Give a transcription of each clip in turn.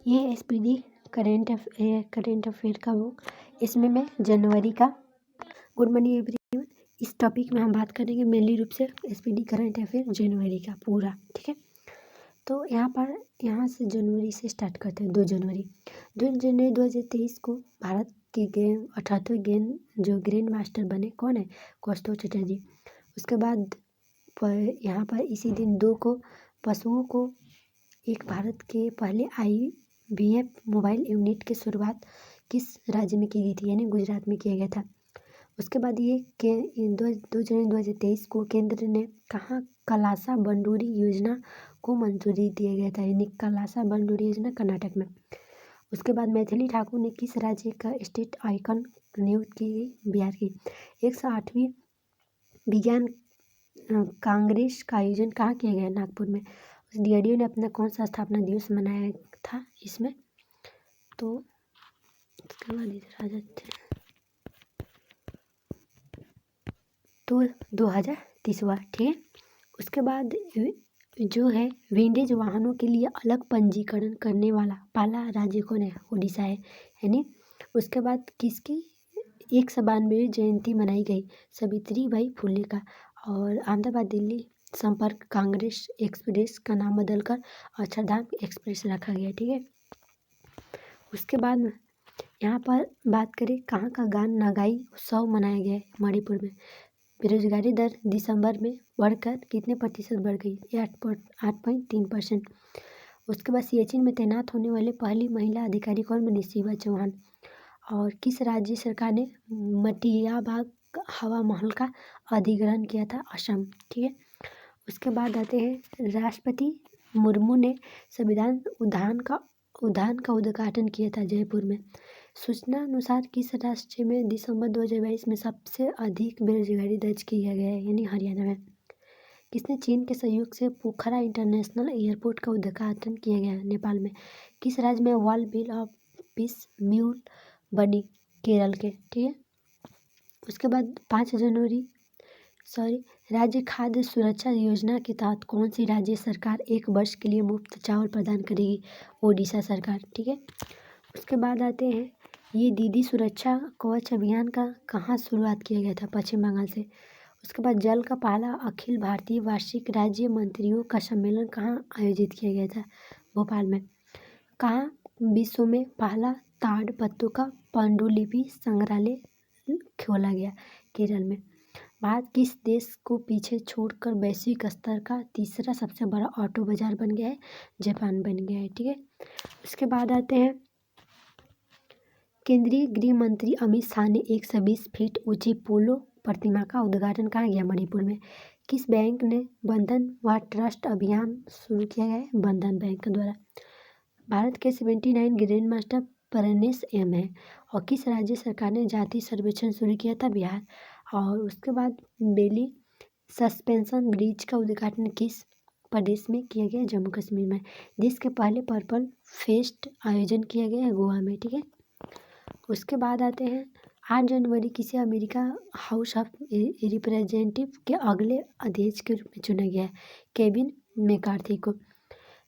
ये SPD current affair का book. इसमें मैं जनवरी का गुड मॉर्निंग एवरीवन, इस टॉपिक में हम बात करेंगे मेनली रूप से एसपीडी करंट अफेयर जनवरी का पूरा, ठीक है। तो यहाँ से जनवरी से स्टार्ट करते हैं। 2 जनवरी 2023 को भारत के 78वें जो ग्रैंड मास्टर बने कौन है? कौस्तुभ चटर्जी। उसके बाद यहाँ पर इसी दिन 2 को पशुओं को एक भारत के पहले IVF मोबाइल यूनिट की शुरुआत किस राज्य में की गई थी? यानी गुजरात में किया गया था। उसके बाद ये 2 जनवरी 2023 को केंद्र ने कहाँ कलासा बंडूरी योजना को मंजूरी दिया गया था? यानी कलासा बंडूरी योजना कर्नाटक में। उसके बाद मैथिली ठाकुर ने किस राज्य का स्टेट आइकन नियुक्त की गई? बिहार की। 108वीं विज्ञान कांग्रेस का आयोजन कहाँ किया गया? नागपुर में। DRDO ने अपना कौन सा स्थापना दिवस मनाया था इसमें? तो उसके बाद इधर आ जाते हैं। तो 2030वां, ठीक है। उसके बाद जो है विंडेज वाहनों के लिए अलग पंजीकरण करने वाला पहला राज्य कौन है? उड़ीसा है। यानी उसके बाद किसकी 192वीं जयंती मनाई गई? सावित्रीबाई फुले का। और अहमदाबाद दिल्ली संपर्क कांग्रेस एक्सप्रेस का नाम बदलकर अक्षरधाम एक्सप्रेस रखा गया, ठीक है। उसके बाद यहाँ पर बात करें कहाँ का गान नगाई उत्सव मनाया गया है? मणिपुर में। बेरोजगारी दर दिसंबर में बढ़कर कितने प्रतिशत बढ़ गई? 8.3%। उसके बाद सियाचिन में तैनात होने वाले पहली महिला अधिकारी कौन बनी? शिवा चौहान। और किस राज्य सरकार ने मटियाबाग हवा महल का अधिग्रहण किया था? असम, ठीक है। उसके बाद आते हैं राष्ट्रपति मुर्मू ने संविधान उद्यान का उद्घाटन किया था जयपुर में। सूचना अनुसार किस राज्य में दिसंबर 2022 में सबसे अधिक बेरोजगारी दर्ज किया गया है? यानी हरियाणा में। किसने चीन के सहयोग से पोखरा इंटरनेशनल एयरपोर्ट का उद्घाटन किया गया? नेपाल में। किस राज्य में world bill of peace mule बनी? केरल के, ठीक है। उसके बाद 5 जनवरी राज्य खाद्य सुरक्षा योजना के तहत कौन सी राज्य सरकार 1 वर्ष के लिए मुफ्त चावल प्रदान करेगी? ओडिशा सरकार, ठीक है। उसके बाद आते हैं ये दीदी सुरक्षा कवच अभियान का कहाँ शुरुआत किया गया था? पश्चिम बंगाल से। उसके बाद जल का पहला अखिल भारतीय वार्षिक राज्य मंत्रियों का सम्मेलन कहाँ आयोजित किया गया था? भोपाल में। कहाँ विश्व में पहला ताड़ पत्तों का पांडुलिपि संग्रहालय खोला गया? केरल में। भारत किस देश को पीछे छोड़कर वैश्विक स्तर का तीसरा सबसे बड़ा ऑटो बाजार बन गया है? जापान बन गया है, ठीक है। उसके बाद आते हैं केंद्रीय गृह मंत्री अमित शाह ने 120 फीट ऊंची पोलो प्रतिमा का उद्घाटन कहाँ किया? मणिपुर में। किस बैंक ने बंधन व ट्रस्ट अभियान शुरू किया है? बंधन बैंक के द्वारा। भारत के 79 ग्रैंड मास्टर परनेस एम है। और किस राज्य सरकार ने जाति सर्वेक्षण शुरू किया था? बिहार। और उसके बाद बेली सस्पेंशन ब्रिज का उद्घाटन किस प्रदेश में किया गया? जम्मू कश्मीर में। देश के पहले पर्पल फेस्ट आयोजन किया गया है गोवा में, ठीक है। उसके बाद आते हैं 8 जनवरी किसे अमेरिका हाउस ऑफ रिप्रेजेंटेटिव के अगले अध्यक्ष के रूप में चुना गया है? केविन मैकार्थी को।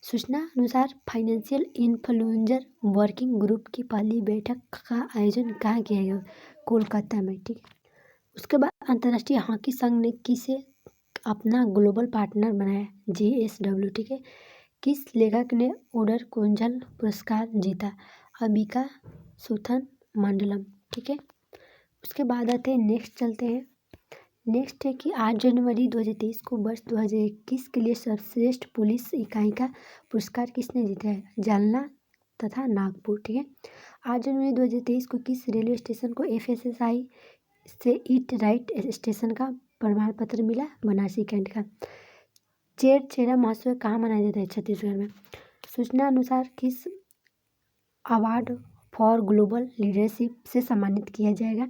सूचना अनुसार फाइनेंशियल इन्फ्लुएंसर वर्किंग ग्रुप की पहली बैठक का आयोजन कहाँ किया गया? कोलकाता में, ठीक है। उसके बाद अंतर्राष्ट्रीय हॉकी संघ ने किसे अपना ग्लोबल पार्टनर बनाया? JSW, ठीक है। किस लेखक ने उडर कोंजल पुरस्कार जीता? अबिका सुथन मंडलम, ठीक है। उसके बाद आते हैं नेक्स्ट चलते हैं। नेक्स्ट है कि 8 जनवरी 2023 को वर्ष 2021 के लिए सर्वश्रेष्ठ पुलिस इकाई का पुरस्कार किसने जीता है? जालना तथा नागपुर, ठीक है। 8 जनवरी 2023 को किस रेलवे स्टेशन को FSSAI से ईट राइट स्टेशन का प्रमाण पत्र मिला? बनारसी कैंट का। चेरा महोत्सव कहाँ मनाया जाता है? छत्तीसगढ़ में। सूचना अनुसार किस अवार्ड फॉर ग्लोबल लीडरशिप से सम्मानित किया जाएगा?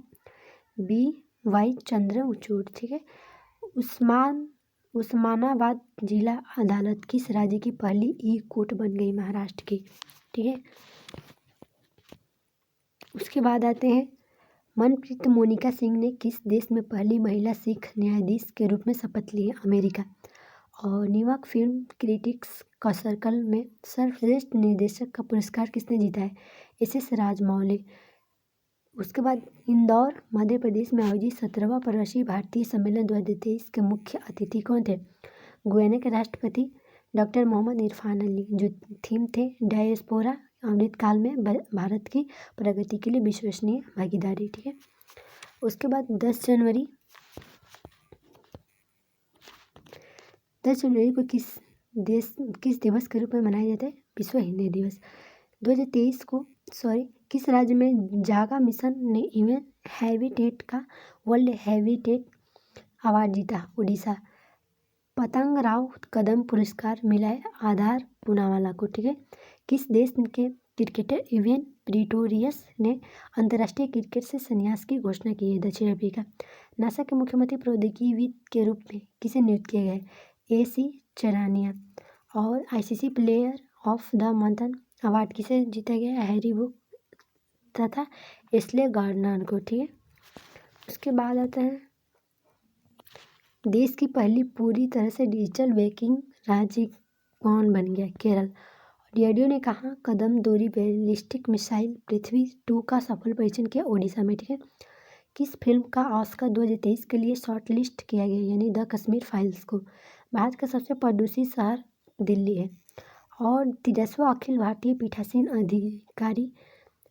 BY चंद्रचूड़, ठीक है। उस्मानाबाद जिला अदालत किस राज्य की पहली ई-कोर्ट बन गई? महाराष्ट्र की, ठीक है। उसके बाद आते हैं मनप्रीत मोनिका सिंह ने किस देश में पहली महिला सिख न्यायाधीश के रूप में शपथ ली है? अमेरिका। और न्यूयॉर्क फिल्म क्रिटिक्स सर्कल में सर्वश्रेष्ठ निर्देशक का पुरस्कार किसने जीता है? SS राजमौली। उसके बाद इंदौर मध्य प्रदेश में आयोजित 17वां प्रवासी भारतीय सम्मेलन 2023 के मुख्य अतिथि कौन थे? गुयाना के राष्ट्रपति डॉक्टर मोहम्मद इरफान अली। जो थीम थे डायस्पोरा अमृत काल में भारत की प्रगति के लिए विश्वसनीय भागीदारी। ठीक है। उसके बाद 10 जनवरी को किस दिवस के रूप में मनाया जाता है? विश्व हिंदी दिवस। 2023 को किस राज्य में जागा मिशन ने ह्यूमन हैबिटेट का वर्ल्ड हैबिटेट अवार्ड जीता? उड़ीसा। पतंग राव कदम पुरस्कार मिला है आधार पूनावाला को। ठीक है। किस देश के क्रिकेटर इवेन प्रिटोरियस ने अंतर्राष्ट्रीय क्रिकेट से संन्यास की घोषणा की है? दक्षिण अफ्रीका। नासा के मुख्यमंत्री प्रौद्योगिकीविद के रूप में किसे नियुक्त किया गया है? AC चरानिया। और ICC player of the month award किसे जीता गया है? हैरी बुक तथा एस्ले गार्डनर को। ठीक है। उसके बाद आता है देश की पहली पूरी तरह से डिजिटल बैंकिंग राज्य कौन बन गया? केरल। DRDO ने कहा कदम दूरी बैलिस्टिक मिसाइल पृथ्वी 2 का सफल परीक्षण किया? ओडिशा में। ठीक है। किस फिल्म का ऑस्कर 2023 के लिए शॉर्टलिस्ट किया गया यानी द कश्मीर फाइल्स को? भारत का सबसे प्रदूषित शहर दिल्ली है। और 33वां अखिल भारतीय पीठासीन अधिकारी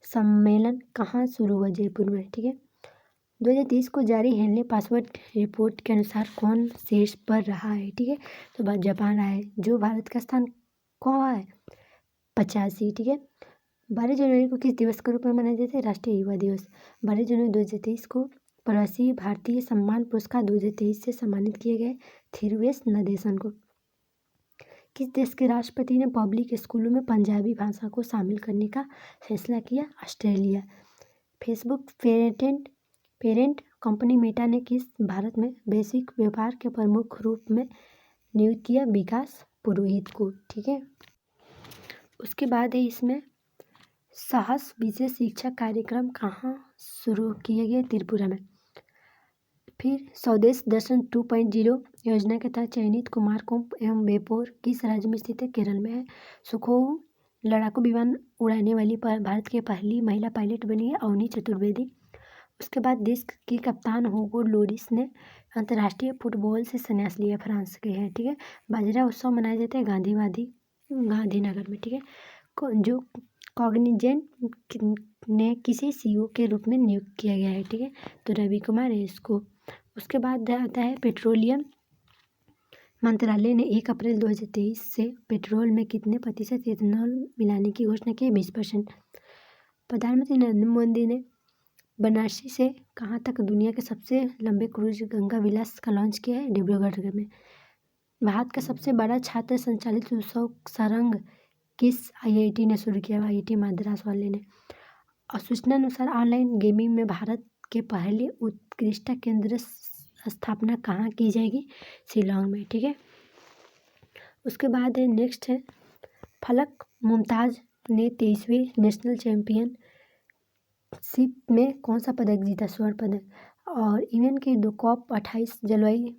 सम्मेलन कहाँ शुरू हुआ? जयपुर में। ठीक है। 2023 को जारी हेनले पासवर्ड रिपोर्ट के अनुसार कौन शीर्ष पर रहा है? ठीक है। तो जापान रहा है। जो भारत का स्थान कौन है? 85। ठीक है। 12 जनवरी को किस दिवस के रूप में मनाया जाता है? राष्ट्रीय युवा दिवस। 12 जनवरी 2023 को प्रवासी भारतीय सम्मान पुरस्कार 2023 से सम्मानित किए गए थिरुवेश नदेशन को। किस देश के राष्ट्रपति ने पब्लिक स्कूलों में भाषा को शामिल करने का फैसला किया? Australia. Facebook parent company Meta ने किस भारत में वैश्विक व्यापार के प्रमुख रूप में नियुक्त किया? विकास पुरोहित को। ठीक है। उसके बाद है इसमें साहस विशेष शिक्षा कार्यक्रम कहाँ शुरू किया गया? त्रिपुरा में। फिर स्वदेश दर्शन 2.0 योजना के तहत चयनित कुमारकोम एवं बेपोर किस राज्य में स्थित है? केरल में है। सुखोई लड़ाकू विमान उड़ाने वाली भारत की पहली महिला पायलट बनी है अवनी चतुर्वेदी। उसके बाद देश के कप्तान हुगो लोरिस ने अंतर्राष्ट्रीय फुटबॉल से संन्यास लिया, फ्रांस गए हैं। ठीक है। बाजरा उत्सव मनाया जाता है गांधीनगर में। ठीक है। जो कॉग्निजेंट ने किसी CEO के रूप में नियुक्त किया गया है? ठीक है। तो रवि कुमार है इसको। उसके बाद आता है पेट्रोलियम मंत्रालय ने 1 अप्रैल 2023 से पेट्रोल में कितने प्रतिशत इथेनॉल मिलाने की घोषणा की? 20%। प्रधानमंत्री नरेंद्र मोदी ने बनारसी से कहाँ तक दुनिया के सबसे लंबे क्रूज गंगा विलास का लॉन्च किया है? डिब्रूगढ़ में। भारत का सबसे बड़ा छात्र संचालित उत्सव सरंग किस IIT ने शुरू किया? IIT मद्रास वाले ने। और सूचना अनुसार ऑनलाइन गेमिंग में भारत के पहले उत्कृष्टता केंद्र स्थापना कहाँ की जाएगी? शिलोंग में। ठीक है। उसके बाद है नेक्स्ट है फलक मुमताज ने 23वीं नेशनल चैंपियनशिप में कौन सा पदक जीता? स्वर्ण पदक। और इवेंट के COP28 जलवायु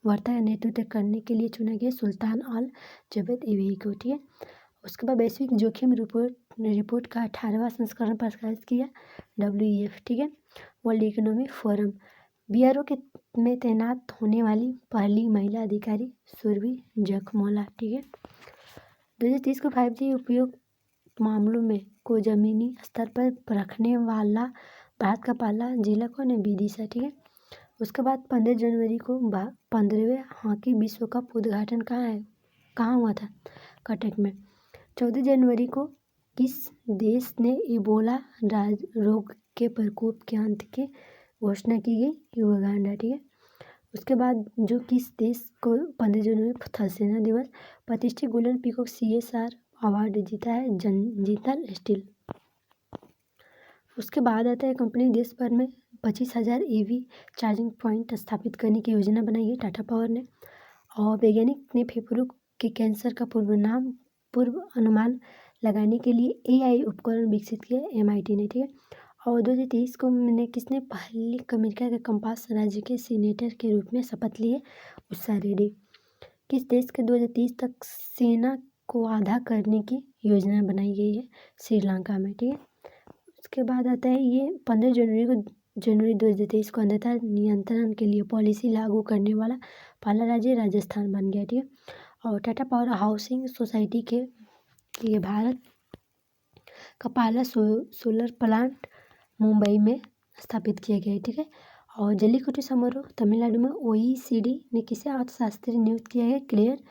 वार्ता का नेतृत्व करने के लिए चुना गया सुल्तान अल जबेद ईवेई को। ठीक है। उसके बाद वैश्विक जोखिम रिपोर्ट का 18वां संस्करण प्रकाशित किया WEF। ठीक है। World economic forum. BRO में तैनात होने वाली पहली महिला अधिकारी सुरभि जखमोला। ठीक है। 2030 को 5G उपयोग मामलों में को जमीनी स्तर पर रखने वाला भारत का पहला जिला कौन है? विदिशा। ठीक है। उसके बाद 15 जनवरी को 15वें हॉकी विश्व कप उद्घाटन कहाँ हुआ था? कटक में। 14 जनवरी को किस देश ने इबोला रोग के प्रकोप के अंत की घोषणा की गई? युगांडा। ठीक है। उसके बाद जो किस देश को 15 जनवरी थल सेना दिवस प्रतिष्ठित गोल्डन पीकॉक CSR अवार्ड जीता है? जिंदल स्टील। उसके बाद आता है कंपनी देश भर में 25,000 EV चार्जिंग पॉइंट स्थापित करने की योजना बनाई है टाटा पावर ने। और वैज्ञानिक ने फेफड़ों के कैंसर का पूर्व अनुमान लगाने के लिए AI उपकरण विकसित किया MIT ने। ठीक है। और 2023 को किसने पहली अमेरिका के कंपास राज्य के सीनेटर के रूप में शपथ ली है? उषा रेड्डी। किस देश के 2030 तक सेना को आधा करने की योजना बनाई गई है श्रीलंका में, ठीक है। उसके बाद आता है ये 15 जनवरी 2023 को अंधता नियंत्रण के लिए पॉलिसी लागू करने वाला पहला राज्य राजस्थान बन गया, ठीक है। और टाटा पावर हाउसिंग सोसाइटी के लिए भारत का पहला सोलर प्लांट मुंबई में स्थापित किया गया है, ठीक है। और जल्लीकट्टू समारोह तमिलनाडु में OECD ने किसे अर्थशास्त्री नियुक्त किया है? क्लेयर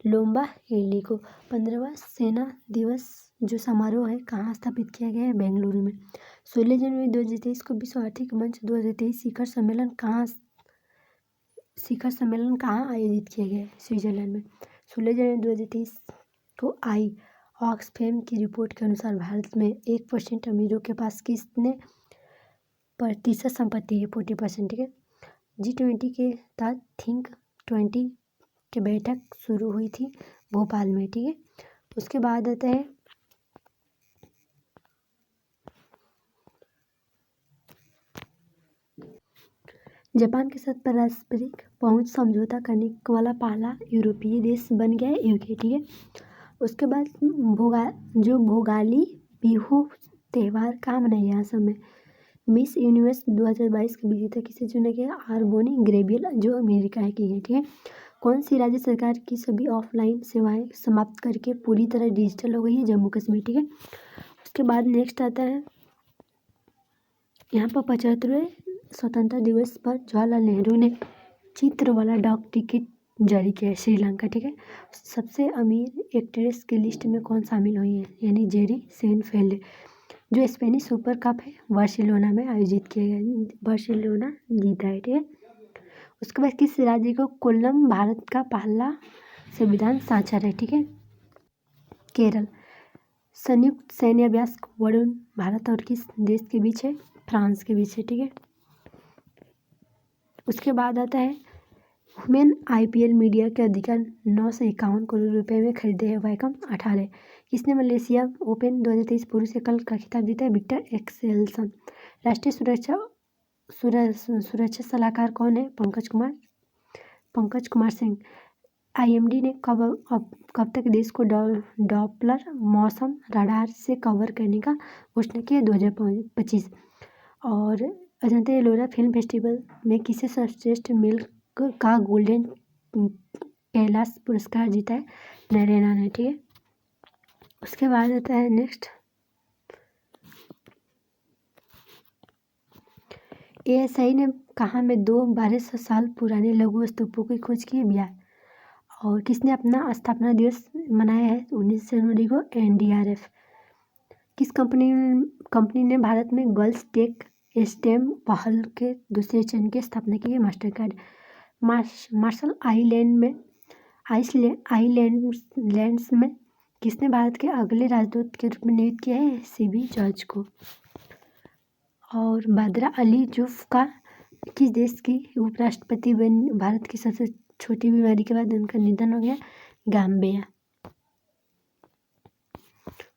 लोम्बार्डी को। 15वां सेना दिवस जो समारोह है कहाँ स्थापित किया गया है? बेंगलुरु में। 16 जनवरी 2023 को विश्व आर्थिक मंच 2023 शिखर सम्मेलन कहाँ आयोजित किया गया है? स्विट्जरलैंड में। 16 जनवरी 2023 को आई ऑक्सफैम की रिपोर्ट के अनुसार भारत में 1% अमीरों के पास कितने प्रतिशत संपत्ति है? 40%, ठीक है। G20 के तहत थिंक 20 की बैठक शुरू हुई थी भोपाल में, ठीक है। उसके बाद आता है जापान के साथ पारस्परिक पहुंच समझौता करने वाला पहला यूरोपीय देश बन गया है UK, ठीक है। उसके बाद भोगाली बिहू त्यौहार कहाँ मनाया? असम में। मिस यूनिवर्स 2022 के विजेता किसे चुना गया? आर्बोनी ग्रेबियल जो अमेरिका है की है, ठीक है। कौन सी राज्य सरकार की सभी ऑफलाइन सेवाएं समाप्त करके पूरी तरह डिजिटल हो गई है? जम्मू कश्मीर, ठीक है। उसके बाद नेक्स्ट आता है यहाँ पर 75वें स्वतंत्रता दिवस पर जवाहरलाल नेहरू ने चित्र वाला डाक टिकट जारी किया है श्रीलंका, ठीक है। सबसे अमीर एक्ट्रेस की लिस्ट में कौन शामिल हुई है? यानी जेरी सेनफेल्ड जो स्पेनिश सुपर कप है बार्सिलोना में आयोजित किया गया, बार्सिलोना जीता है, ठीक है। उसके बाद किस राज्य को कोल्लम भारत का पहला संविधान साक्षर है? ठीक है, केरल। संयुक्त सैन्य अभ्यास वरुण भारत और किस देश के बीच है? फ्रांस के बीच है, ठीक है। उसके बाद आता है वुमेन IPL मीडिया के अधिकार 951 करोड़ रुपए में खरीदे हैं वैकम 18। किसने मलेशिया ओपन 2023 पुरुष एकल का खिताब जीता है? Victor Axelsen. राष्ट्रीय सुरक्षा सलाहकार कौन है? पंकज कुमार सिंह। IMD ने कब तक देश को डॉपलर मौसम रडार से कवर करने का घोषणा किया? 2025। और अजंता एलोरा फिल्म फेस्टिवल में किसे सर्वश्रेष्ठ मिल्क का गोल्डन कैलाश पुरस्कार जीता है? नरेना ने, ठीक है। उसके बाद आता है नेक्स्ट ASI ने कहाँ में 1200 साल पुराने लघु स्तूपों की खोज की है? बिहार। और किसने अपना स्थापना दिवस मनाया है? 19 जनवरी को NDRF। किस कंपनी ने भारत में गर्ल्स टेक स्टेम पहल के दूसरे चरण की स्थापना की है? Master card. मार्शल आइलैंड्स में किसने भारत के अगले राजदूत के रूप में नियुक्त किया है? CB जॉर्ज को। और बादरा अली जुल्फ़िकार किस देश की उपराष्ट्रपति बनी? भारत की सबसे छोटी बीमारी के बाद उनका निधन हो गया, गाम्बिया।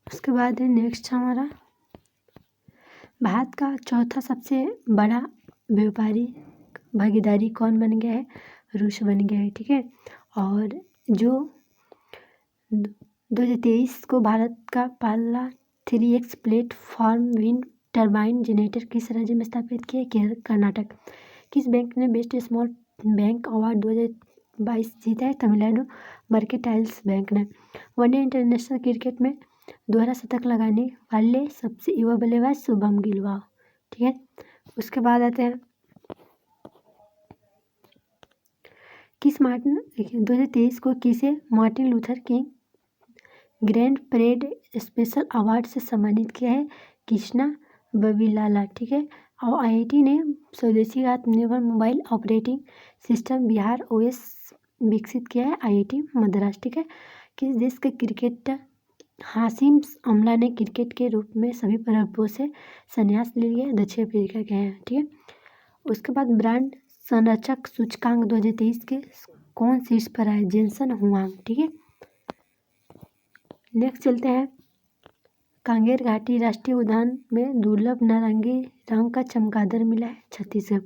उसके बाद है नेक्स्ट हमारा भारत का चौथा सबसे बड़ा व्यापारी भागीदारी कौन बन गया है? रूस बन गया है, ठीक है। और जो 2023 को भारत का पहला 3x platform wind turbine generator किस राज्य में स्थापित किया? कर्नाटक। किस बैंक ने बेस्ट स्मॉल बैंक अवार्ड 2022 जीता है? तमिलनाडु मर्केंटाइल्स बैंक ने। वनडे इंटरनेशनल क्रिकेट में दोहरा शतक लगाने वाले सबसे युवा बल्लेबाज शुभम गिल, ठीक है। उसके बाद आते हैं किस 2023 को किसे Martin Luther king grand parade special award से सम्मानित किया है? कृष्णा बबीलाला, ठीक है। और IIT ने स्वदेशी आत्मनिर्भर mobile operating system Bihar OS विकसित किया है? IIT मद्रास, ठीक है। किस देश के क्रिकेटर हाशिम अमला ने क्रिकेट के रूप में सभी प्रभुत्वों से संन्यास ले लिया? दक्षिण अफ्रीका के हैं, ठीक है। उसके बाद ब्रांड संरक्षक सूचकांक 2023 के कौन शीर्ष पर आए? जेनसन हुआंग, ठीक है। नेक्स्ट चलते हैं कांगेर घाटी राष्ट्रीय उद्यान में दुर्लभ नारंगी रंग का चमगादड़ मिला है? छत्तीसगढ़।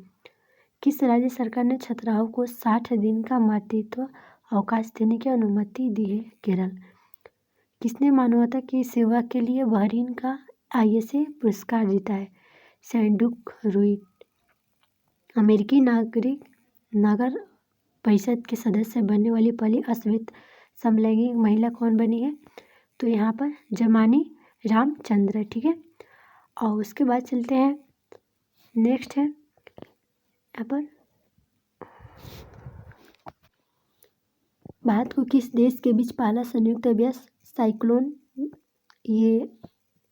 किस राज्य सरकार ने छात्राओं को 60 दिन का मातृत्व अवकाश देने की अनुमति दी है? केरल। किसने मानवता की सेवा के लिए बहरीन का ISA पुरस्कार जीता है? सैंडुक रुइट। अमेरिकी नागर परिषद के सदस्य बनने वाली पहली अश्वेत समलैंगिक महिला कौन बनी है? तो यहाँ पर जमानी रामचंद्र। ठीक है, और उसके बाद चलते हैं, नेक्स्ट है यहाँ पर, भारत को किस देश के बीच पहला संयुक्त अभ्यास साइक्लोन ये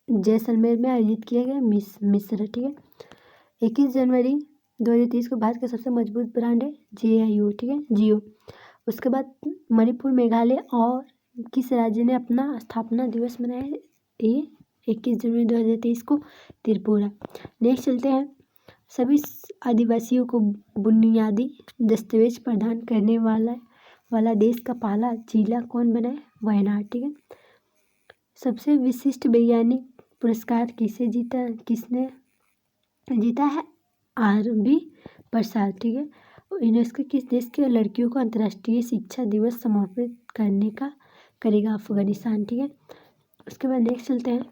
जैसलमेर में आयोजित किया गया? मिस्र। ठीक है, 21 जनवरी 2023 को भारत का सबसे मजबूत ब्रांड है JIO। ठीक है, जियो। उसके बाद मणिपुर, मेघालय और किस राज्य ने अपना स्थापना दिवस मनाया है? ये 21 जनवरी 2023 को त्रिपुरा। नेक्स्ट चलते हैं, सभी आदिवासियों को बुनियादी दस्तावेज प्रदान करने वाला देश का पहला जिला कौन बना है? वायनाड। ठीक है, सबसे विशिष्ट वैज्ञानिक पुरस्कार किसने जीता है? RB प्रसाद। ठीक है, यूनेस्को किस देश के लड़कियों को अंतर्राष्ट्रीय शिक्षा दिवस समर्पित करेगा? अफगानिस्तान। ठीक है, उसके बाद नेक्स्ट चलते हैं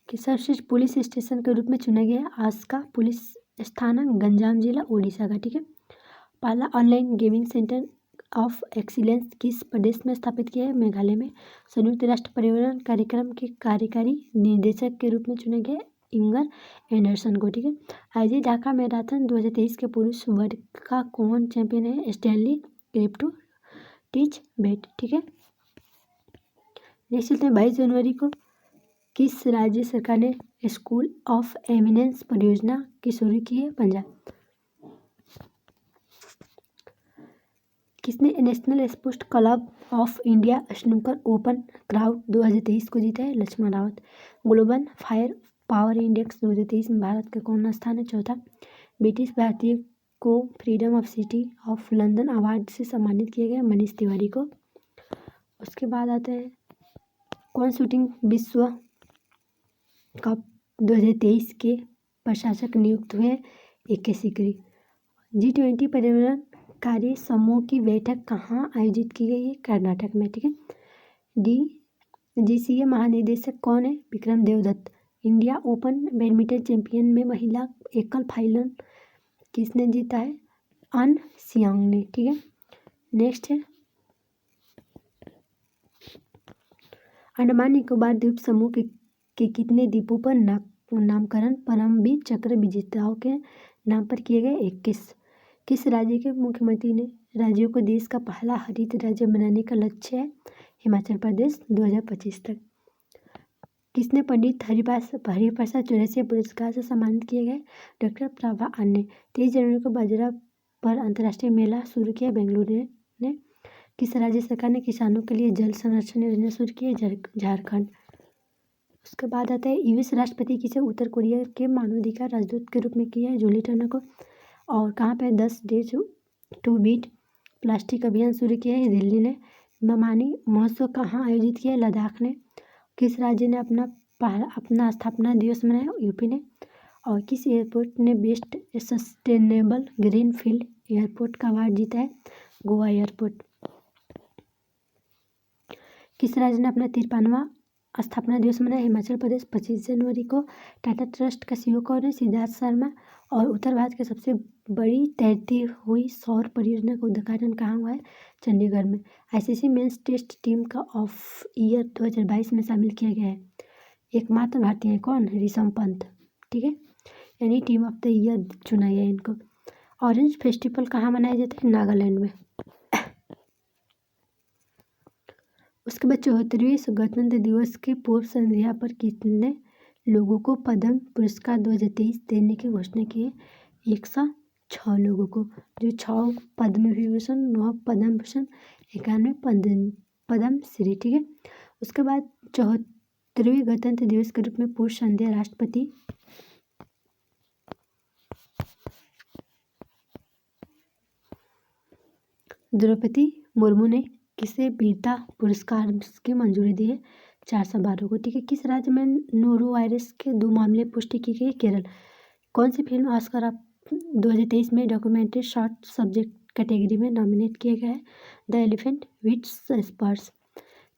कि सर्वश्रेष्ठ पुलिस स्टेशन के रूप में चुना गया है आस्का पुलिस स्थानक, गंजाम जिला, उड़ीसा का। ठीक है, पहला online gaming centre of excellence किस प्रदेश में स्थापित किया है? मेघालय में। संयुक्त राष्ट्र पर्यावरण कार्यक्रम के कार्यकारी निदेशक के रूप में चुना गया इंगर एंडरसन को। ठीक है, आयोजित ढाका मैराथन 2023 के पुरुष वर्ग का कौन चैंपियन है? स्टैनली क्रेप्टो-टिच बेट। ठीक है, नेक्स्ट चलते हैं, 22 जनवरी को किस राज्य सरकार ने स्कूल ऑफ एमिनेंस परियोजना की शुरू की है? पंजाब। किसने national sports club of India snooker open crowd 2023 को जीता है? Lakshman Rawat. Global fire power index 2023 में भारत का कौन स्थान है? चौथा। ब्रिटिश भारतीय को freedom of city of London award से सम्मानित किया गया? मनीष तिवारी को। उसके बाद आते हैं, कौन शूटिंग विश्व कप 2023 के प्रशासक नियुक्त हुए? AK सिकरी। G20 पर्यावरण कार्य समूह की बैठक कहाँ आयोजित की गई है? कर्नाटक में। ठीक है, DGCA महानिदेशक कौन है? Vikram Devdutt. India open badminton champion में महिला एकल फाइनल किसने जीता है? अन सियांग ने। ठीक है, नेक्स्ट है, अंडमान निकोबार द्वीप समूह के कितने द्वीपों पर नामकरण परमवीर चक्र विजेताओं के नाम पर किए गए? 21। किस राज्य के मुख्यमंत्री ने राज्यों को देश का पहला हरित राज्य बनाने का लक्ष्य है? हिमाचल प्रदेश 2025 तक। किसने पंडित हरिप्रसाद चौरसिया पुरस्कार से सम्मानित किए गए? डॉक्टर प्रभा अन्य। 23 जनवरी को बाजरा पर अंतर्राष्ट्रीय मेला शुरू किया बेंगलुरु ने। किस राज्य सरकार ने किसानों के लिए जल संरक्षण योजना शुरू की है? झारखंड। उसके बाद आता है, US राष्ट्रपति किसे उत्तर कोरिया के मानवाधिकार राजदूत के रूप में किया है? जूली टर्नर को। और कहाँ पे 10 डेज टू बीट प्लास्टिक अभियान शुरू किया है? दिल्ली ने। ममानी महोत्सव कहाँ आयोजित किया है? लद्दाख ने। किस राज्य ने अपना स्थापना दिवस मनाया? UP ने। और किस एयरपोर्ट ने best sustainable green field airport का अवार्ड जीता है? गोवा एयरपोर्ट। किस राज्य ने अपना 53वां स्थापना दिवस मनाया? हिमाचल प्रदेश। 25 जनवरी को टाटा ट्रस्ट का CEO कौन है? सिद्धार्थ शर्मा। और उत्तर भारत की सबसे बड़ी तैरती हुई सौर परियोजना का उद्घाटन कहाँ हुआ है? चंडीगढ़ में। ICC मेंस टेस्ट टीम का ऑफ ईयर 2022 में शामिल किया गया है एकमात्र भारतीय है कौन? ऋषभ पंत। ठीक है, यानी टीम ऑफ द ईयर चुना गया इनको। ऑरेंज फेस्टिवल कहाँ मनाया जाता है? नागालैंड में। उसके बाद 74वें गणतंत्र दिवस के पूर्व संध्या पर कितने लोगों को पद्म पुरस्कार 2023 देने की घोषणा की है? 106 लोगों को, जो 6 पद्म विभूषण, 9 पद्म भूषण, 91 पद्म श्री। ठीक है, उसके बाद 74वें गणतंत्र दिवस के रूप में पूर्व संध्या राष्ट्रपति द्रौपदी मुर्मू ने किसे वीरता पुरस्कार की मंजूरी दी है? 412 को। ठीक है, किस राज्य में नोरो वायरस के 2 मामले पुष्टि की गई? केरल। कौन सी फिल्म ऑस्कर 2023 में डॉक्यूमेंट्री शॉर्ट सब्जेक्ट कैटेगरी में नॉमिनेट किया गया है। द एलिफेंट विथ स्पर्स।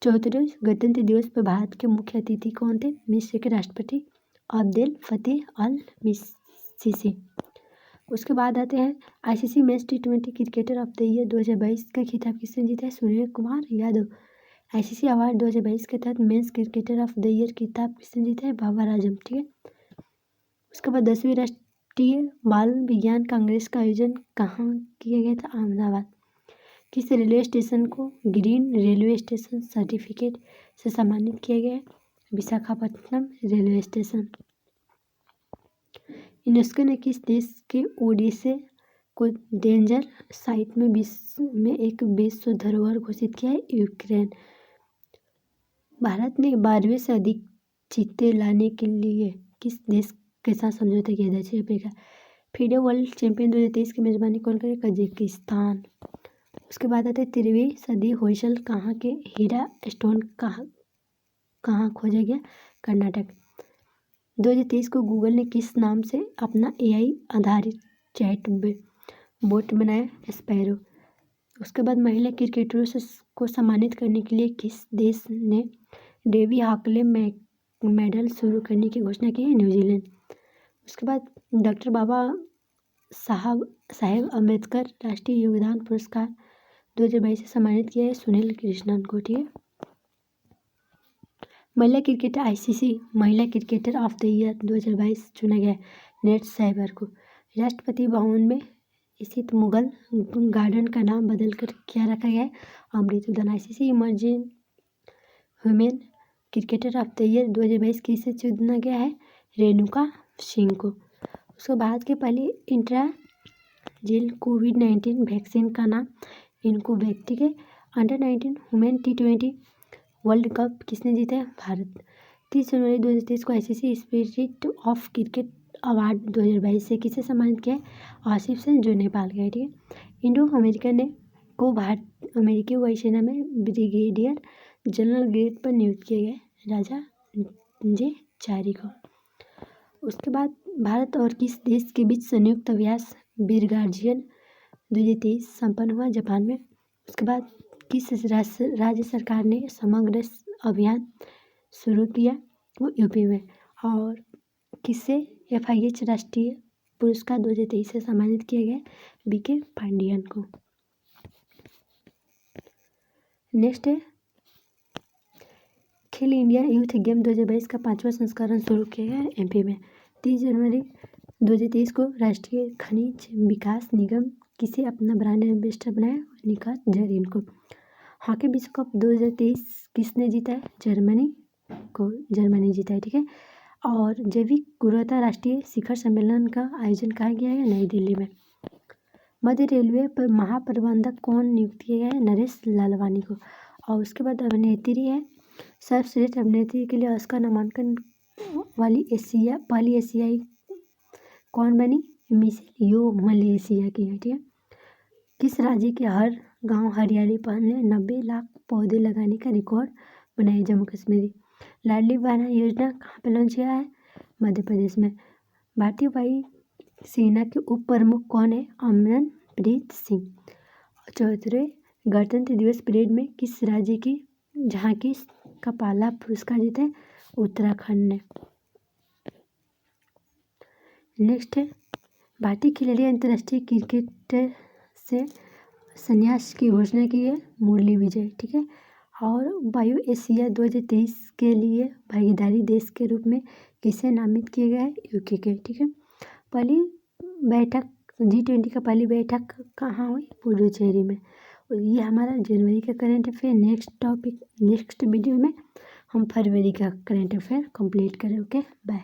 74वें गणतंत्र दिवस पर भारत के मुख्य अतिथि कौन थे? मिस्र के राष्ट्रपति अब्देल फतेह अल सिसी। उसके बाद आते हैं ICC men's T20 cricketer of the year 2022 का खिताब किसने जीता है? सूर्य कुमार यादव। आईसीसी अवार्ड 2022 के तहत men's cricketer of the year खिताब किसने जीता है? बाबर आजम। ठीक है। उसके बाद 10वीं राष्ट्रीय बाल विज्ञान कांग्रेस का आयोजन कहाँ किया गया था? अहमदाबाद। किस रेलवे स्टेशन को ग्रीन रेलवे स्टेशन सर्टिफिकेट से सम्मानित किया गया है? Visakhapatnam railway station. यूनेस्को ने किस देश के ओडिशा को डेंजर साइट में विश्व में एक विश्व धरोहर घोषित किया है? यूक्रेन। भारत ने 12वें से अधिक चीते लाने के लिए किस देश के साथ समझौता किया? दक्षिण अफ्रीका। फीडे वर्ल्ड चैंपियन 2023 की मेजबानी कौन करे? कजाकिस्तान। उसके बाद आते हैं 13वीं सदी होयसल कहाँ के हीरा स्टोन कहाँ खोजा गया? कर्नाटक। 2023 को गूगल ने किस नाम से अपना AI आधारित चैट बोट बनाया? स्पैरो। उसके बाद महिला क्रिकेटरों को सम्मानित करने के लिए किस देश ने डेवी हाकले मेडल शुरू करने की घोषणा की है? न्यूजीलैंड। उसके बाद डॉक्टर बाबा साहेब अम्बेडकर राष्ट्रीय योगदान पुरस्कार 2022 से सम्मानित किया है? सुनील कृष्णन को। ठीक है। महिला क्रिकेटर आईसीसी महिला क्रिकेटर ऑफ द ईयर 2022 चुना गया है? नेट सैबर को। राष्ट्रपति भवन में स्थित मुगल गार्डन का नाम बदलकर क्या रखा गया है? अमृत उद्यान। ICC emerging women cricketer of the year 2022 किसे चुना गया है? रेणुका सिंह को। उसके बाद के पहले इंट्राजेल कोविड-19 वैक्सीन का नाम इनोवैक्स। ठीक है। Under-19 women T20 world cup किसने जीता है? भारत। 30 जनवरी 2023 को ICC spirit of cricket award 2022 से किसे सम्मानित किया है? आसिफ से, जो नेपाल गए। ठीक है। इंडो अमेरिकन ने को अमेरिकी वायुसेना में ब्रिगेडियर जनरल ग्रेड पर नियुक्त किया गया? राजा J4 को। उसके बाद भारत और किस देश के बीच संयुक्त अभ्यास ब्रिगेडियर 2023 संपन्न हुआ? जापान में। उसके बाद किस राज्य सरकार ने समग्र अभियान शुरू किया? वो यूपी में। और किसे FIH राष्ट्रीय पुरस्कार 2023 से सम्मानित किया गया? BK पांडियन को। नेक्स्ट है खेल इंडिया यूथ गेम 2022 का 5वां संस्करण शुरू किया गया है MP में। 30 जनवरी 2023 को राष्ट्रीय खनिज विकास निगम किसे अपना ब्रांड एम्बेसडर बनाया? निखात जरीन को। हॉकी विश्व कप 2023 किसने जीता है? जर्मनी जीता है। ठीक है। और जैविक गुणवत्ता राष्ट्रीय शिखर सम्मेलन का आयोजन कहाँ किया है? नई दिल्ली में। मध्य रेलवे पर महाप्रबंधक कौन नियुक्त किया गया है? नरेश लालवानी को। और उसके बाद अभिनेत्री है सर्वश्रेष्ठ अभिनेत्री के लिए ऑस्कर नामांकन वाली पहली एशियाई कौन बनी? मिशेल यो मलेशिया की है। ठीक है। किस राज्य के हर गांव हरियाली पहले 90 लाख पौधे लगाने का रिकॉर्ड बनाया? जम्मू कश्मीर। लाडली बहना योजना कहाँ पर लॉन्च किया है? मध्य प्रदेश में। भारतीय वायु सेना के उप प्रमुख कौन है? अमनप्रीत सिंह। 74वें गणतंत्र दिवस परेड में किस राज्य की झांकी का पहला पुरस्कार जीता है? उत्तराखंड ने। नेक्स्ट है भारतीय खिलाड़ी अंतर्राष्ट्रीय क्रिकेट से संन्यास की घोषणा की है? मुरली विजय। ठीक है। और वायु एशिया 2023 के लिए भागीदारी देश के रूप में किसे नामित किया गया है? UK के। ठीक है। पहली बैठक G20 का पहली बैठक कहाँ हुई? पुडुचेरी में। ये हमारा जनवरी का करंट अफेयर। नेक्स्ट वीडियो में हम फरवरी का करंट अफेयर कंप्लीट करें। Okay, bye.